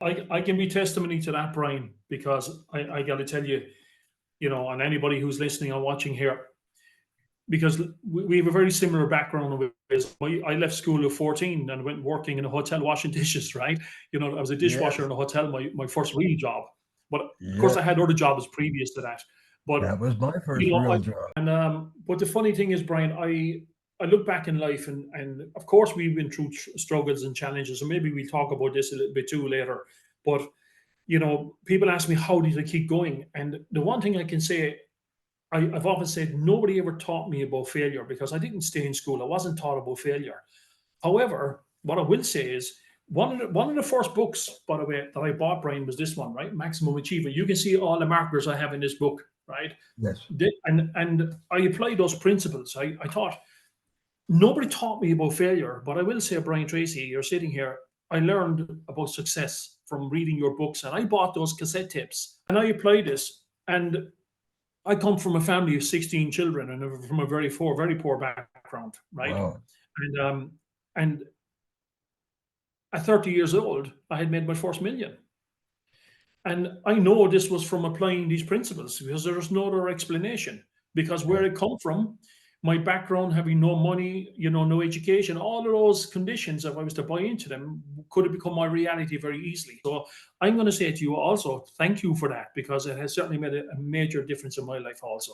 I can be testimony to that, Brian, because I got to tell you, and anybody who's listening or watching here, because we have a very similar background with this. I left school at 14 and went working in a hotel washing dishes, right? I was a dishwasher Yes. in a hotel, my first real job. But of course, I Yes. had other jobs previous to that. But, That was my first I, real job. but the funny thing is, Brian, I look back in life and of course, we've been through struggles and challenges. And maybe we'll talk about this a little bit too later. But, people ask me, how did I keep going? And the one thing I can say, I've often said nobody ever taught me about failure because I didn't stay in school. I wasn't taught about failure. However, what I will say is one of the first books, by the way, that I bought, Brian, was this one, right? Maximum Achievement. You can see all the markers I have in this book, right? Yes. And I applied those principles. I thought nobody taught me about failure, but I will say, Brian Tracy, you're sitting here. I learned about success from reading your books, and I bought those cassette tapes, and I applied this. And I come from a family of 16 children and from a very poor background, right? Wow. And at 30 years old, I had made my first million. And I know this was from applying these principles because there's no other explanation. Because where Yes. I come from, my background, having no money, no education, all of those conditions, if I was to buy into them, could have become my reality very easily. So I'm going to say to you also, thank you for that because it has certainly made a major difference in my life also.